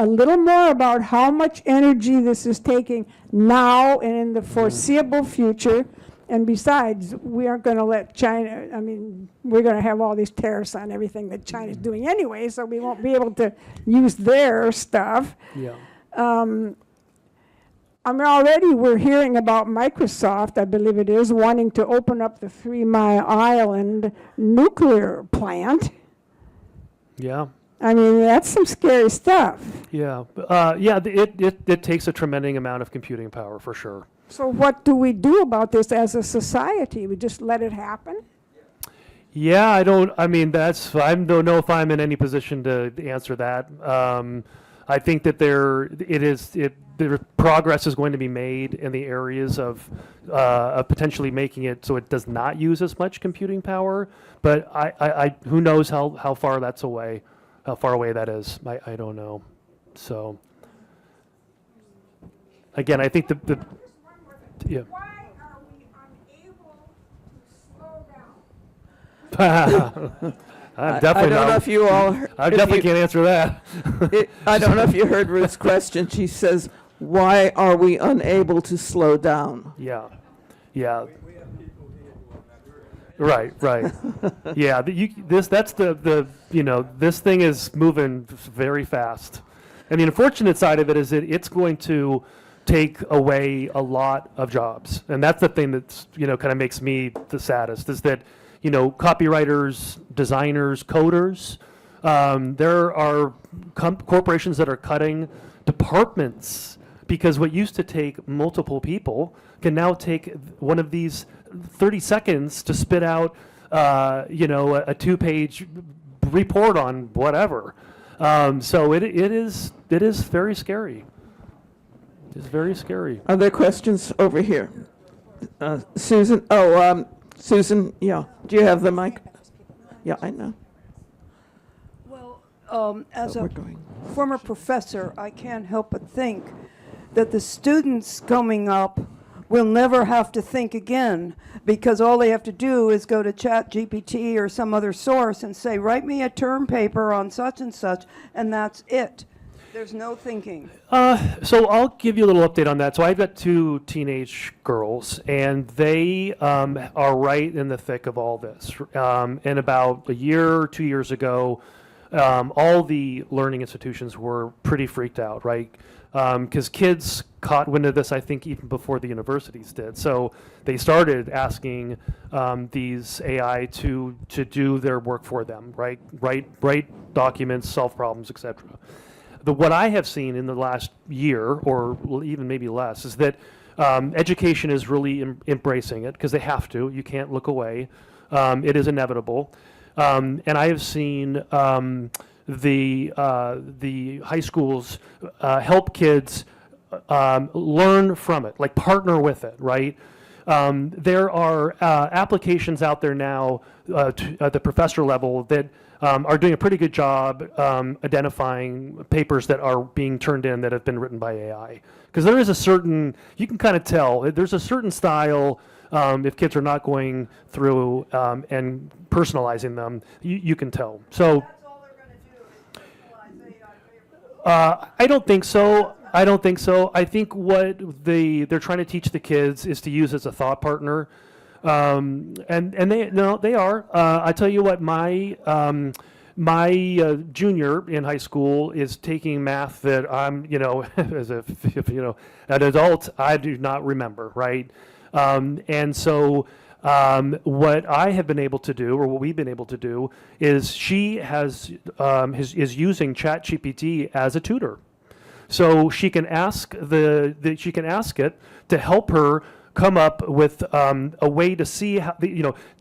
a little more about how much energy this is taking now and in the foreseeable future. And besides, we aren't going to let China, I mean, we're going to have all these tariffs on everything that China's doing anyway, so we won't be able to use their stuff. I mean, already we're hearing about Microsoft, I believe it is, wanting to open up the 3 Mile Island nuclear plant. I mean, that's some scary stuff. It takes a tremendous amount of computing power for sure. So what do we do about this as a society? We just let it happen? I don't know if I'm in any position to answer that. I think that the progress is going to be made in the areas of potentially making it so it does not use as much computing power. But I who knows how far that's away, how far away that is. I don't know. So again, I think the Why are we unable to slow down? I definitely don't know if you all I definitely can't answer that. I don't know if you heard Ruth's question. She says, why are we unable to slow down? Right. That's this thing is moving very fast. And the unfortunate side of it is that it's going to take away a lot of jobs. And that's the thing that's, kind of makes me the saddest is that, copywriters, designers, coders, there are corporations that are cutting departments because what used to take multiple people can now take one of these 30 seconds to spit out, a 2-page report on whatever. So it is very scary. It's very scary. Are there questions over here? Susan? Susan, yeah. Do you have the mic? Yeah, I know. Well, as a former professor, I can't help but think that the students coming up will never have to think again, because all they have to do is go to ChatGPT or some other source and say, write me a term paper on such and that's it. There's no thinking. So I'll give you a little update on that. So I've got 2 teenage girls, and they are right in the thick of all this. And about a year or 2 years ago, all the learning institutions were pretty freaked out, right? Because kids caught wind of this, I think, even before the universities did. So they started asking these AI to do their work for them, right? Write documents, solve problems, etc. What I have seen in the last year, or even maybe less, is that education is really embracing it because they have to. You can't look away. It is inevitable. And I have seen the high schools help kids learn from it, like partner with it, right? There are applications out there now at the professor level that are doing a pretty good job identifying papers that are being turned in that have been written by AI. Because there is a certain, you can kind of tell, there's a certain style, if kids are not going through and personalizing them, you can tell. So That's all they're going to do is personalize AI papers. I don't think so. I don't think so. I think what they're trying to teach the kids is to use as a thought partner. And they are. I tell you what, my junior in high school is taking math that I'm, as a an adult, I do not remember, right? And so what I have been able to do, or what we've been able to do, is she is using ChatGPT as a tutor. So she can ask she can ask it to help her come up with a way to see how,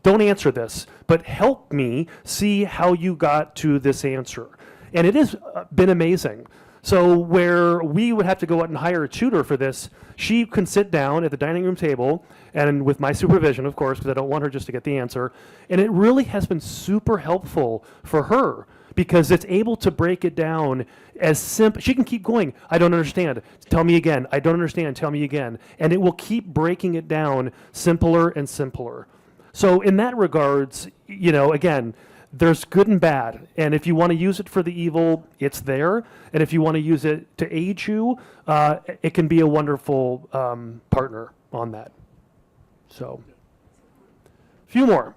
don't answer this, but help me see how you got to this answer. And it has been amazing. So where we would have to go out and hire a tutor for this, she can sit down at the dining room table, and with my supervision, of course, because I don't want her just to get the answer. And it really has been super helpful for her, because it's able to break it down as simple. She can keep going. I don't understand. Tell me again. I don't understand. Tell me again. And it will keep breaking it down simpler and simpler. So in that regards, again, there's good and bad. And if you want to use it for the evil, it's there. And if you want to use it to aid you, it can be a wonderful partner on that. So, a few more.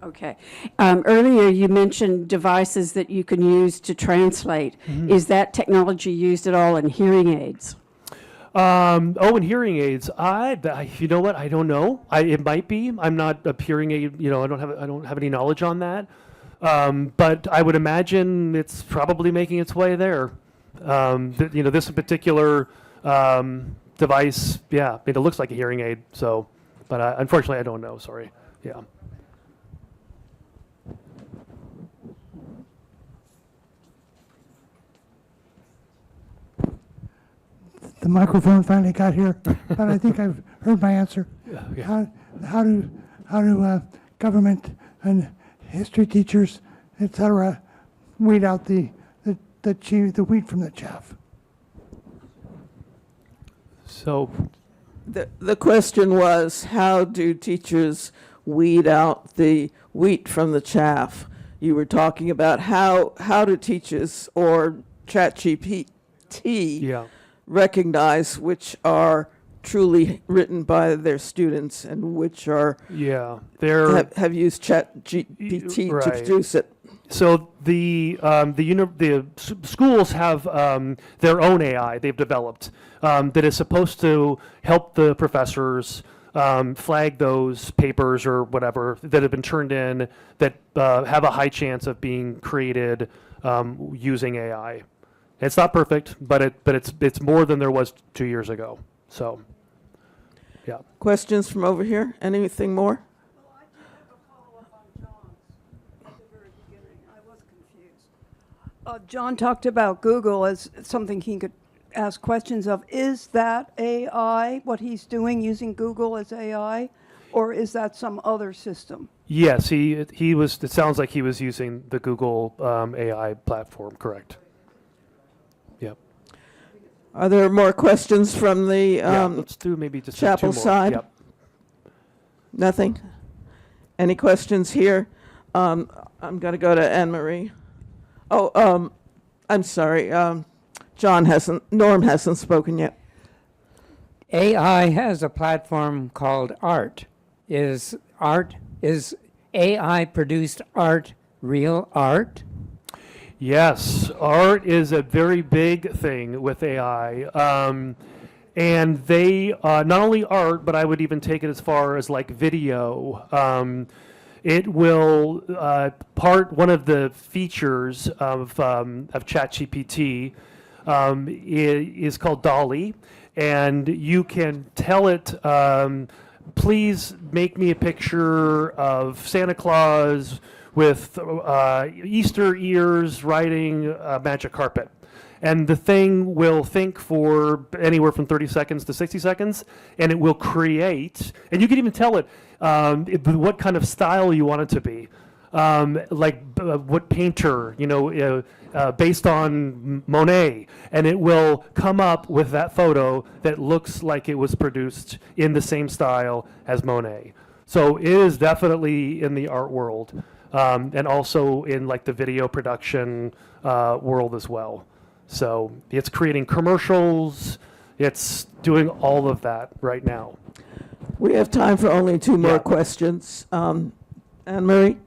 Okay. Earlier you mentioned devices that you can use to translate. Is that technology used at all in hearing aids? In hearing aids, you know what? I don't know. It might be. I'm not a hearing aid. I don't have any knowledge on that. But I would imagine it's probably making its way there. This particular device, yeah, it looks like a hearing aid. So, but unfortunately, I don't know. Sorry. Yeah. The microphone finally got here, but I think I've heard my answer. Yeah. How do government and history teachers, etc., weed out the wheat from the chaff? So, the question was, how do teachers weed out the wheat from the chaff? You were talking about how do teachers or ChatGPT recognize which are truly written by their students and which are have used ChatGPT to produce it. So the schools have their own AI they've developed that is supposed to help the professors flag those papers or whatever that have been turned in that have a high chance of being created using AI. It's not perfect, but it's more than there was 2 years ago. So, yeah. Questions from over here? Anything more? Well, I did have a follow-up on John's at the very beginning. I was confused. John talked about Google as something he could ask questions of. Is that AI, what he's doing, using Google as AI, or is that some other system? Yes, he was. It sounds like he was using the Google AI platform. Correct. Are there more questions from the Yeah, let's do maybe just chapel two more. side? Yep. Nothing? Any questions here? I'm going to go to Anne Marie. Oh, I'm sorry. Norm hasn't spoken yet. AI has a platform called Art. Is AI produced art real art? Yes, art is a very big thing with AI. And they, not only art, but I would even take it as far as like video. It will, one of the features of ChatGPT is called DALL-E. And you can tell it, please make me a picture of Santa Claus with Easter ears riding a magic carpet. And the thing will think for anywhere from 30 seconds to 60 seconds, and it will create, and you can even tell it what kind of style you want it to be. What painter, based on Monet, and it will come up with that photo that looks like it was produced in the same style as Monet. So it is definitely in the art world, and also in like the video production world as well. So it's creating commercials, it's doing all of that right now. We have time for only two more questions. Anne Marie?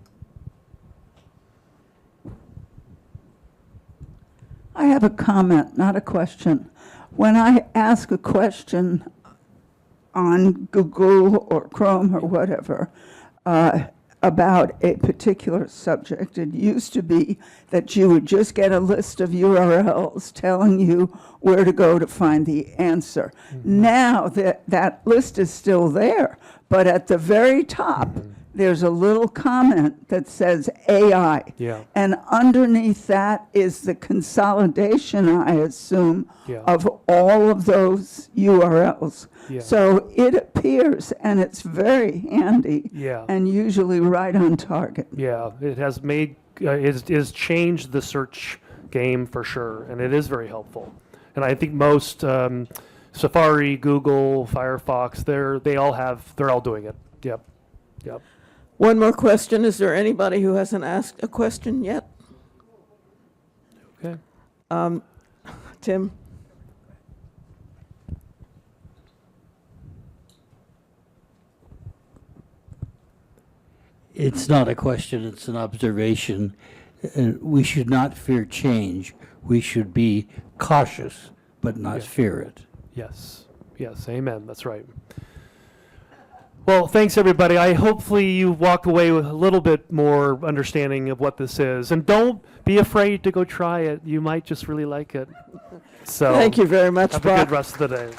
I have a comment, not a question. When I ask a question on Google or Chrome or whatever about a particular subject, it used to be that you would just get a list of URLs telling you where to go to find the answer. Now that list is still there, but at the very top, there's a little comment that says AI. Yeah. And underneath that is the consolidation, I assume, of all of those URLs. Yeah. So it appears, and it's very handy, Yeah. and usually right on target. Yeah, it has made, is changed the search game for sure, and it is very helpful. And I think most Safari, Google, Firefox, they're all doing it. Yep. One more question. Is there anybody who hasn't asked a question yet? Okay. Tim? It's not a question, it's an observation. We should not fear change. We should be cautious, but not fear it. Yes, amen, that's right. Well, thanks everybody. Hopefully you walk away with a little bit more understanding of what this is. And don't be afraid to go try it. You might just really like it. So Thank you very much, have Bob. a good rest of the day.